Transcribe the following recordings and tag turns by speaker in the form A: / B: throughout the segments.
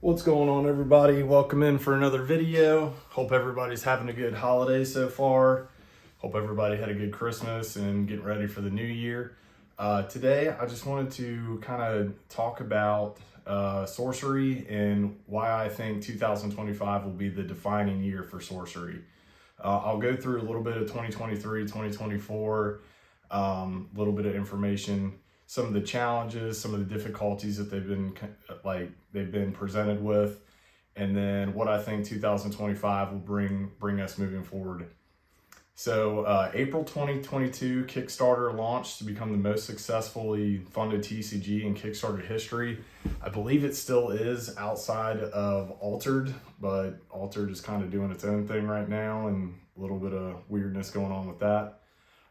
A: What's going on, everybody? Welcome in for another video. Hope everybody's having a good holiday so far. Hope everybody had a good Christmas and getting ready for the new year. Today, I just wanted to kind of talk about Sorcery and why I think 2025 will be the defining year for Sorcery. I'll go through a little bit of 2023, 2024, a little bit of information, some of the challenges, some of the difficulties that they've been presented with, and then what I think 2025 will bring us moving forward. So April 2022, Kickstarter launched to become the most successfully funded TCG in Kickstarter history. I believe it still is outside of Altered, but Altered is kind of doing its own thing right now, and a little bit of weirdness going on with that.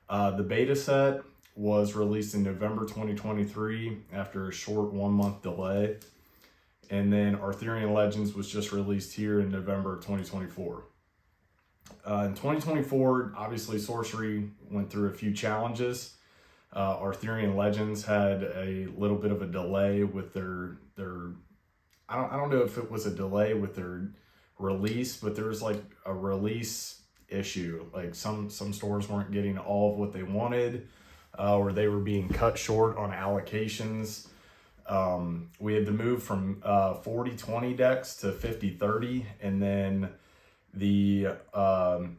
A: The beta set was released in November 2023 after a short 1-month delay. And then Arthurian Legends was just released here in November 2024. In 2024, obviously Sorcery went through a few challenges. Arthurian Legends had a little bit of a delay with their I don't know if it was a delay with their release, but there was like a release issue. Like some stores weren't getting all of what they wanted, or they were being cut short on allocations. We had to move from 40-20 decks to 50-30, and then the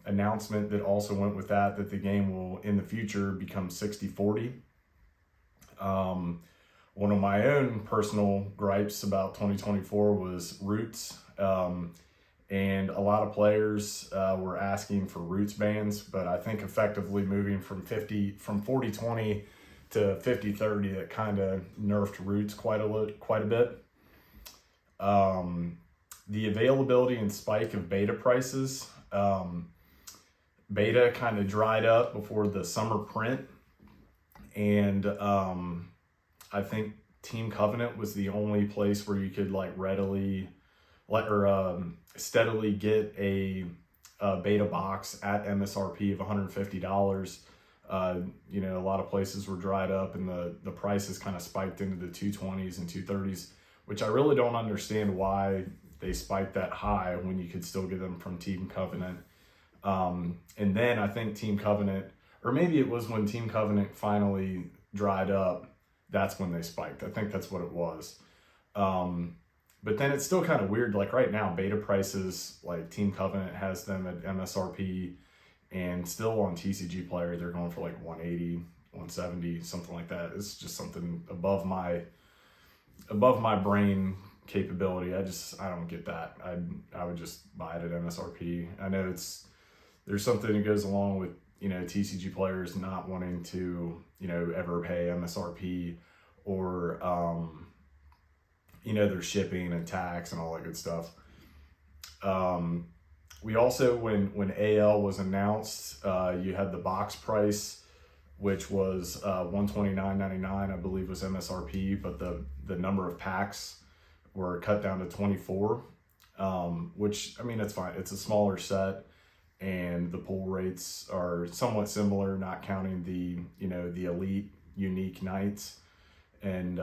A: announcement that also went with that the game will in the future become 60-40. One of my own personal gripes about 2024 was roots, and a lot of players were asking for roots bans, but I think effectively moving from 40-20 to 50-30, that kind of nerfed roots quite a bit. The availability and spike of beta prices. Beta kind of dried up before the summer print, and I think Team Covenant was the only place where you could like steadily get a beta box at MSRP of $150. A lot of places were dried up, and the prices kind of spiked into the 220s and 230s, which I really don't understand why they spiked that high when you could still get them from Team Covenant. And then I think Team Covenant, or maybe it was when Team Covenant finally dried up, that's when they spiked. I think that's what it was. But then it's still kind of weird. Like right now, beta prices, like Team Covenant has them at MSRP, and still on TCG Player, they're going for like 180, 170, something like that. It's just something above my brain capability. I don't get that. I would just buy it at MSRP. I know there's something that goes along with, TCG players not wanting to, ever pay MSRP, or, their shipping and tax and all that good stuff. We also, when AL was announced, you had the box price, which was $129.99, I believe was MSRP, but the number of packs were cut down to 24, which, I mean, it's fine. It's a smaller set, and the pull rates are somewhat similar, not counting the elite unique nights. And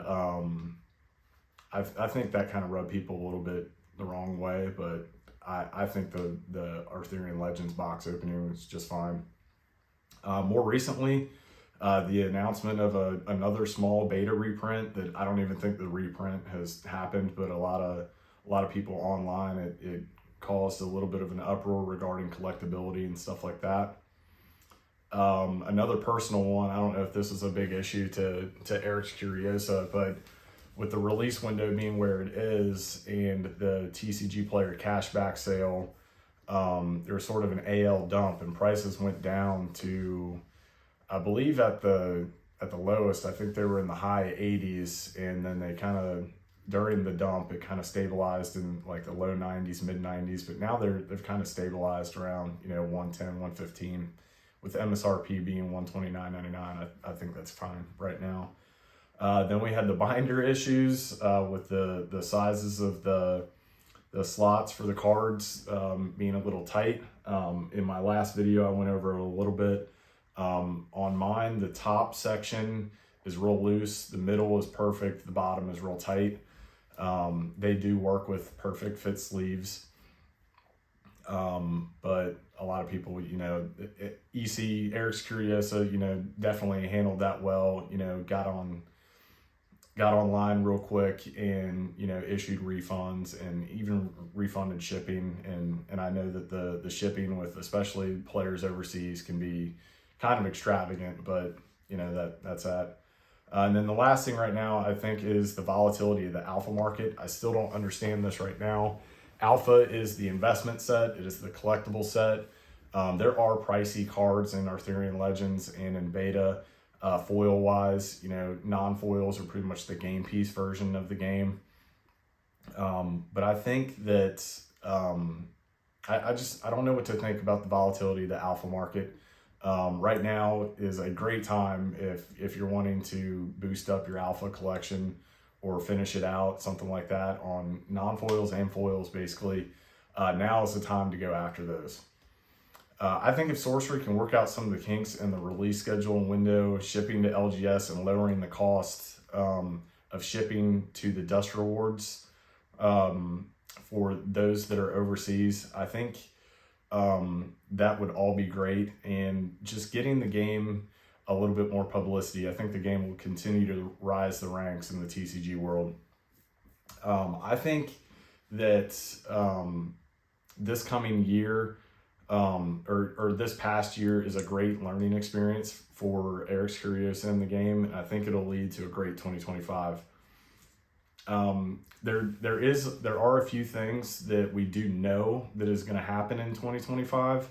A: I think that kind of rubbed people a little bit the wrong way, but I think the Arthurian Legends box opening was just fine. More recently, the announcement of another small beta reprint that I don't even think the reprint has happened, but a lot of people online, it caused a little bit of an uproar regarding collectibility and stuff like that. Another personal one, I don't know if this is a big issue to Eric's Curiosa, but with the release window being where it is and the TCG Player cashback sale, there was sort of an AL dump, and prices went down to, I believe at the lowest, I think they were in the high 80s, and then they kind of, during the dump, it kind of stabilized in like the low 90s, mid 90s, but now they've kind of stabilized around, 110, 115, with MSRP being $129.99. I think that's fine right now. Then we had the binder issues with the sizes of the slots for the cards being a little tight. In my last video, I went over a little bit. On mine, the top section is real loose, the middle is perfect, the bottom is real tight. They do work with perfect fit sleeves. But a lot of people, EC, Eric's Curiosa, definitely handled that well, got online real quick and, issued refunds and even refunded shipping. And I know that the shipping with especially players overseas can be kind of extravagant, but that's that. And then the last thing right now, I think, is the volatility of the alpha market. I still don't understand this right now. Alpha is the investment set. It is the collectible set. There are pricey cards in Arthurian Legends and in beta, foil wise. Non-foils are pretty much the game piece version of the game. But I think that I don't know what to think about the volatility of the alpha market. Right now is a great time if you're wanting to boost up your alpha collection or finish it out, something like that, on non-foils and foils, basically. Now is the time to go after those. I think if Sorcery can work out some of the kinks in the release schedule and window, shipping to LGS and lowering the cost of shipping to the dust rewards for those that are overseas, I think that would all be great. And just getting the game a little bit more publicity, I think the game will continue to rise the ranks in the TCG world. I think that this coming year, or this past year, is a great learning experience for Eric's Curiosa in the game, and I think it'll lead to a great 2025. There are a few things that we do know that is going to happen in 2025.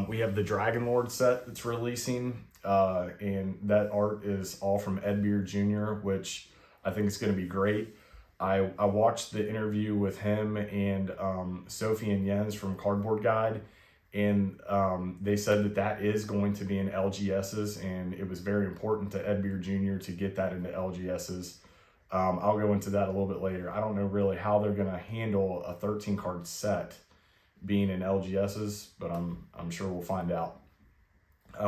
A: We have the Dragon Lord set that's releasing, and that art is all from Ed Beard Jr., which I think is going to be great. I watched the interview with him and Sophie and Jens from Cardboard Guide, and they said that is going to be in LGSs, and it was very important to Ed Beard Jr. to get that into LGSs. I'll go into that a little bit later. I don't know really how they're going to handle a 13 card set being in LGSs, but I'm sure we'll find out.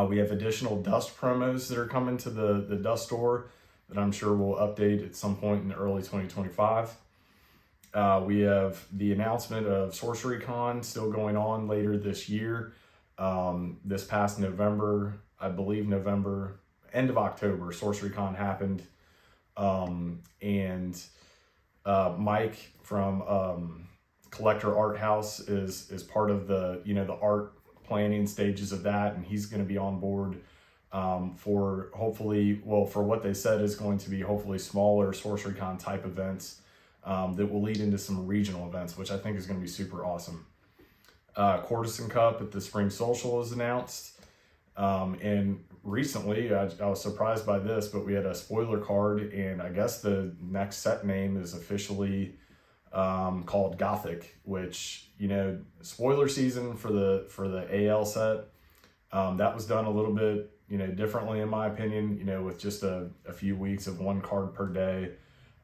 A: We have additional Dust promos that are coming to the Dust store that I'm sure we'll update at some point in early 2025. We have the announcement of Sorcery Con still going on later this year. This past November, I believe end of October, Sorcery Con happened. And Mike from Collector Art House is part of the the art planning stages of that, and he's going to be on board for hopefully, for what they said is going to be hopefully smaller Sorcery Con type events that will lead into some regional events, which I think is going to be super awesome. Courtesan Cup at the Spring Social is announced. And recently, I was surprised by this, but we had a spoiler card, and I guess the next set name is officially called Gothic, which, spoiler season for the AL set, that was done a little bit, differently in my opinion, with just a few weeks of one card per day.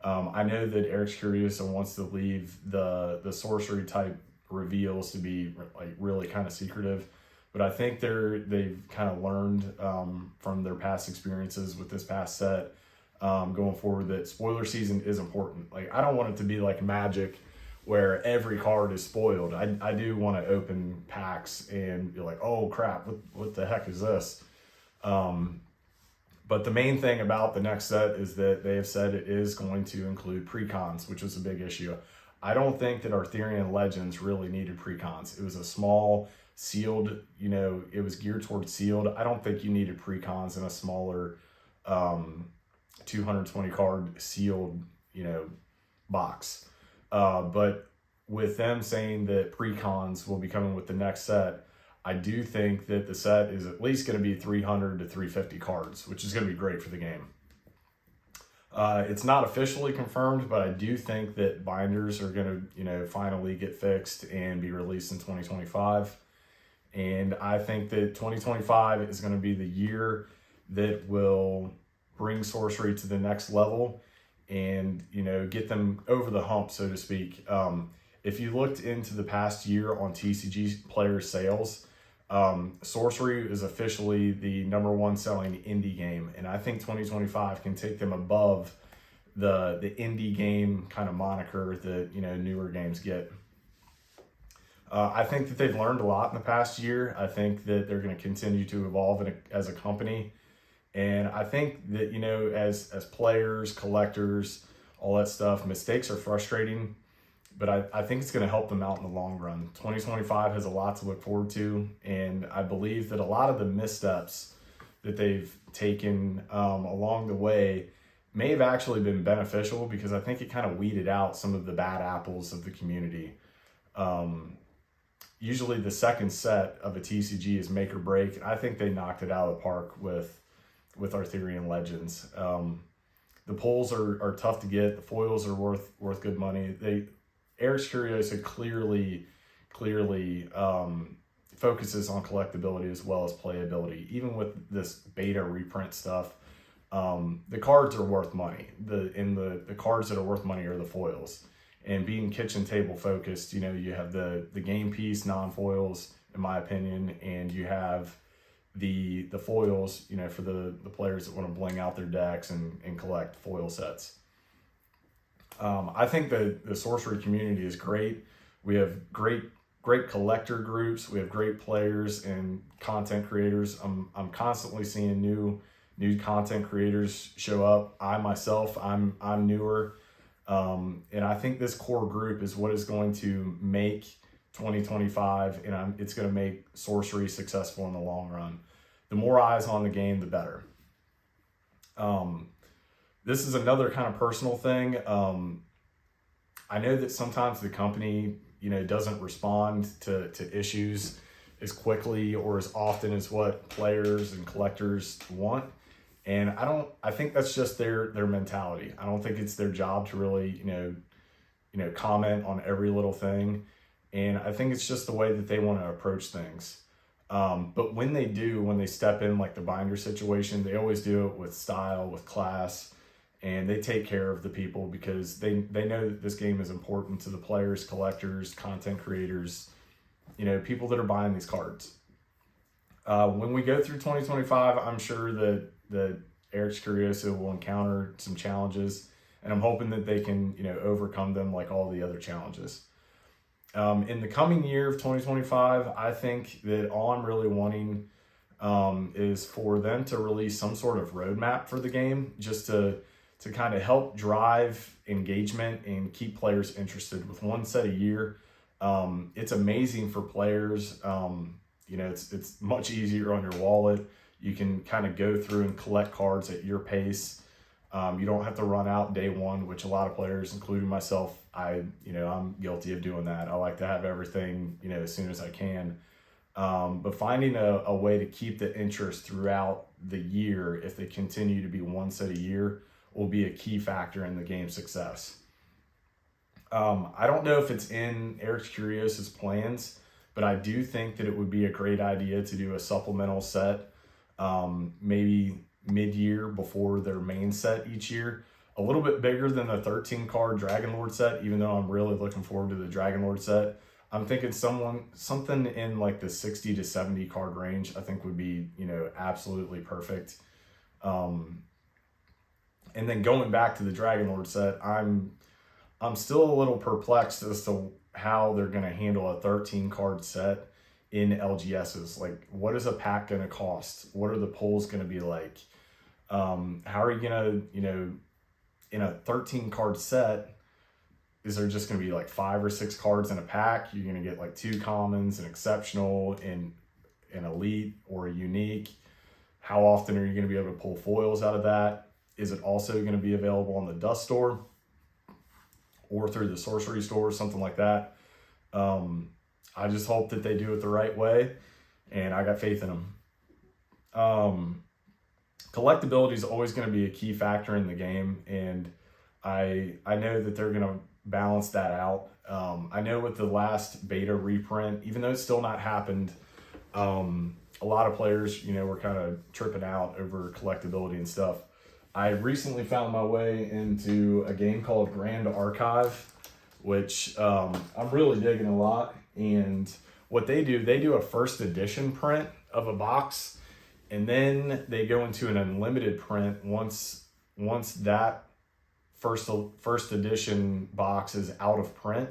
A: I know that Eric's Curiosa wants to leave the sorcery type reveals to be like really kind of secretive. But I think they've kind of learned from their past experiences with this past set going forward that spoiler season is important. Like, I don't want it to be like Magic where every card is spoiled. I do want to open packs and be like, oh crap, what the heck is this? But the main thing about the next set is that they have said it is going to include precons, which was a big issue. I don't think that Arthurian Legends really needed precons. It was a small sealed, it was geared towards sealed. I don't think you needed precons in a smaller 220 card sealed, box. But with them saying that precons will be coming with the next set, I do think that the set is at least going to be 300 to 350 cards, which is going to be great for the game. It's not officially confirmed, but I do think that binders are going to, finally get fixed and be released in 2025. And I think that 2025 is going to be the year that will bring Sorcery to the next level and, get them over the hump, so to speak. If you looked into the past year on TCG player sales, Sorcery is officially the #1 selling indie game. And I think 2025 can take them above the indie game kind of moniker that, you know, newer games get. I think that they've learned a lot in the past year. I think that they're going to continue to evolve as a company. And I think that, you know, as players, collectors, all that stuff, mistakes are frustrating, but I think it's going to help them out in the long run. 2025 has a lot to look forward to, and I believe that a lot of the missteps that they've taken along the way may have actually been beneficial, because I think it kind of weeded out some of the bad apples of the community. Usually the second set of a TCG is make or break. I think they knocked it out of the park with Arthurian Legends. The pulls are tough to get. The foils are worth good money. Eric's Curiosa clearly focuses on collectability as well as playability. Even with this beta reprint stuff, the cards are worth money. The cards that are worth money are the foils. And being kitchen table focused, you know, you have the game piece non-foils, in my opinion, and you have the foils, you know, for the players that want to bling out their decks and collect foil sets. I think the Sorcery community is great. We have great collector groups. We have great players and content creators. I'm constantly seeing new content creators show up. I myself, I'm newer. And I think this core group is what is going to make 2025, and it's going to make Sorcery successful in the long run. The more eyes on the game, the better. This is another kind of personal thing. I know that sometimes the company, you know, doesn't respond to issues as quickly or as often as what players and collectors want. And I think that's just their mentality. I don't think it's their job to really, you know, comment on every little thing. And I think it's just the way that they want to approach things. But when they step in, like the binder situation, they always do it with style, with class, and they take care of the people, because they know that this game is important to the players, collectors, content creators, you know, people that are buying these cards. When we go through 2025, I'm sure that Eric's Curiosa will encounter some challenges, and I'm hoping that they can, you know, overcome them like all the other challenges. In the coming year of 2025, I think that all I'm really wanting is for them to release some sort of roadmap for the game, just to kind of help drive engagement and keep players interested. With one set a year, it's amazing for players. You know, it's much easier on your wallet. You can kind of go through and collect cards at your pace. You don't have to run out day one, which a lot of players, including myself, I'm guilty of doing that. I like to have everything, you know, as soon as I can. But finding a way to keep the interest throughout the year, if they continue to be one set a year, will be a key factor in the game's success. I don't know if it's in Eric's Curiosa's plans, but I do think that it would be a great idea to do a supplemental set, maybe mid-year before their main set each year. A little bit bigger than the 13-card Dragon Lord set, even though I'm really looking forward to the Dragon Lord set. I'm thinking something in like the 60 to 70 card range, I think would be, you know, absolutely perfect. And then going back to the Dragon Lord set, I'm still a little perplexed as to how they're going to handle a 13-card set in LGSs. Like, what is a pack going to cost? What are the pulls going to be like? How are you going to, you know, in a 13-card set, is there just going to be like 5 or 6 cards in a pack? You're going to get like 2 commons, an exceptional, and an elite or a unique. How often are you going to be able to pull foils out of that? Is it also going to be available on the Dust Store or through the Sorcery Store, something like that? I just hope that they do it the right way, and I got faith in them. Collectability is always going to be a key factor in the game, and I know that they're going to balance that out. I know with the last beta reprint, even though it's still not happened, a lot of players, you know, were kind of tripping out over collectability and stuff. I recently found my way into a game called Grand Archive, which I'm really digging a lot. And what they do a first edition print of a box, and then they go into an unlimited print once that first edition box is out of print,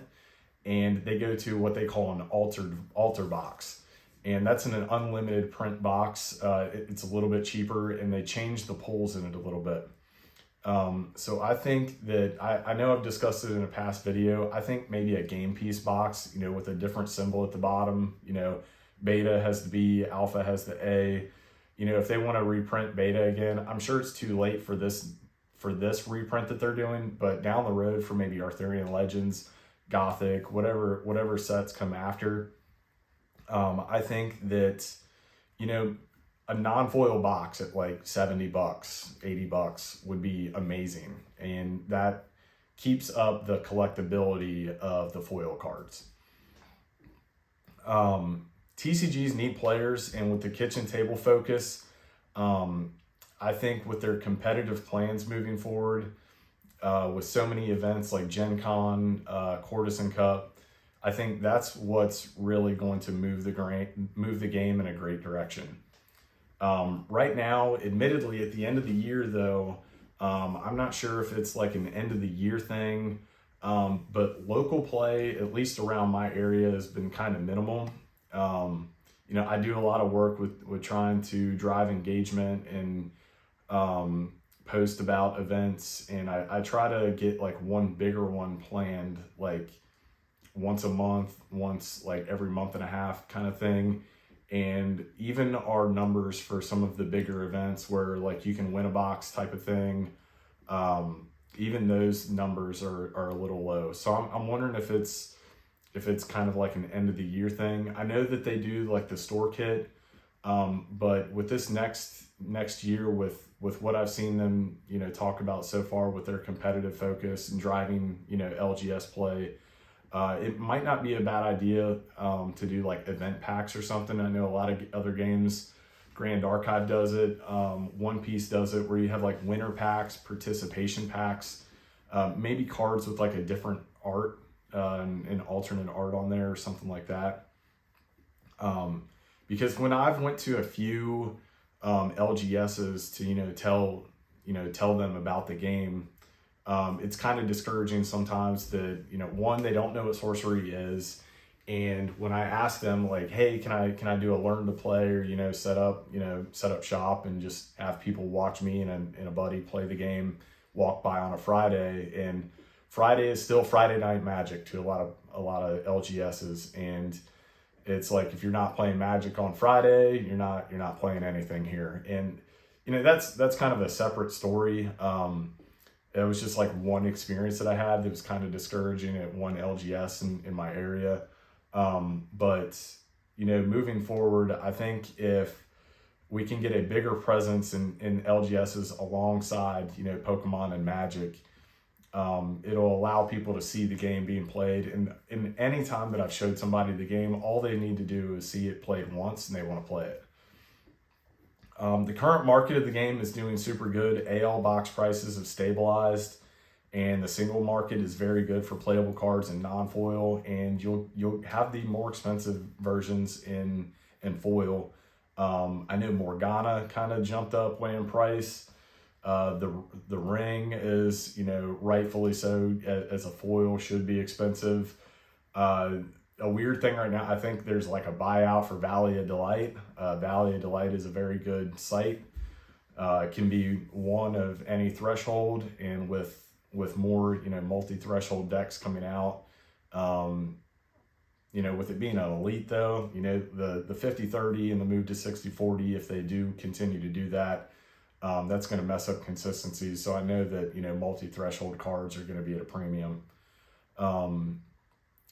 A: and they go to what they call an alter box. And that's in an unlimited print box. It's a little bit cheaper, and they change the pulls in it a little bit. So I think that, I know I've discussed it in a past video. I think maybe a game piece box, with a different symbol at the bottom, beta has the B, alpha has the A. If they want to reprint beta again, I'm sure it's too late for this reprint that they're doing, but down the road for maybe Arthurian Legends, Gothic, whatever sets come after, I think that, a non-foil box at like $70, $80 would be amazing. And that keeps up the collectability of the foil cards. TCGs need players, and with the kitchen table focus, I think with their competitive plans moving forward, with so many events like Gen Con, Courtesan Cup, I think that's what's really going to move the game in a great direction. Right now, admittedly, at the end of the year, though, I'm not sure if it's like an end of the year thing, but local play, at least around my area, has been kind of minimal. I do a lot of work with trying to drive engagement and post about events, and I try to get like one bigger one planned, like once a month, once like every month and a half kind of thing. And even our numbers for some of the bigger events where like you can win a box type of thing, even those numbers are a little low. So I'm wondering if it's kind of like an end of the year thing. I know that they do like the store kit, but with this next year, with what I've seen them, talk about so far with their competitive focus and driving, LGS play, it might not be a bad idea to do like event packs or something. I know a lot of other games, Grand Archive does it, One Piece does it, where you have like winner packs, participation packs, maybe cards with like a different art, and alternate art on there or something like that. Because when I've went to a few LGSs to tell them about the game, it's kind of discouraging sometimes that, one, they don't know what Sorcery is. And when I ask them like, hey, can I do a learn to play, or, set up shop and just have people watch me and a buddy play the game, walk by on a Friday. And Friday is still Friday Night Magic to a lot of LGSs. And it's like, if you're not playing Magic on Friday, you're not playing anything here. And, that's kind of a separate story. It was just like one experience that I had that was kind of discouraging at one LGS in my area. But, moving forward, I think if we can get a bigger presence in LGSs alongside, Pokemon and Magic, it'll allow people to see the game being played. And any time that I've showed somebody the game, all they need to do is see it played once and they want to play it. The current market of the game is doing super good. AL box prices have stabilized, and the single market is very good for playable cards and non-foil. And you'll have the more expensive versions in foil. I know Morgana kind of jumped up way in price. The ring is, rightfully so, as a foil, should be expensive. A weird thing right now, I think there's like a buyout for Valley of Delight. Valley of Delight is a very good site. It can be one of any threshold, and with more, multi-threshold decks coming out, with it being an elite though, the 50-30 and the move to 60-40, if they do continue to do that, that's going to mess up consistency. So I know that, multi-threshold cards are going to be at a premium.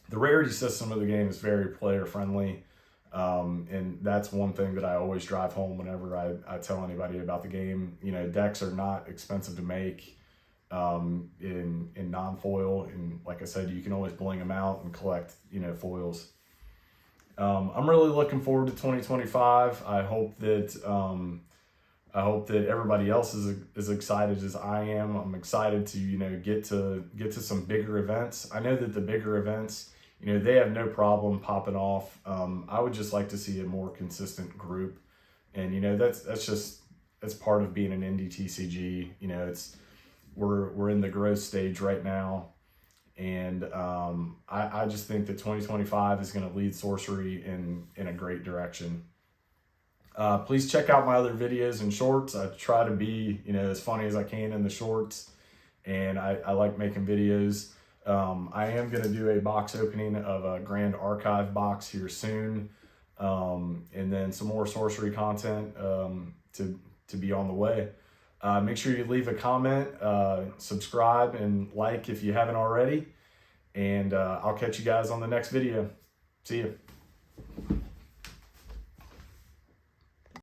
A: The rarity system of the game is very player friendly. And that's one thing that I always drive home whenever I tell anybody about the game. Decks are not expensive to make in non-foil. And like I said, you can always bling them out and collect, foils. I'm really looking forward to 2025. I hope that everybody else is as excited as I am. I'm excited to, get to some bigger events. I know that the bigger events, they have no problem popping off. I would just like to see a more consistent group. And, that's part of being an indie TCG. we're in the growth stage right now. And I just think that 2025 is going to lead Sorcery in a great direction. Please check out my other videos and shorts. I try to be, as funny as I can in the shorts, and I like making videos. I am going to do a box opening of a Grand Archive box here soon, and then some more Sorcery content to be on the way. Make sure you leave a comment, subscribe, and like if you haven't already. And I'll catch you guys on the next video. See you.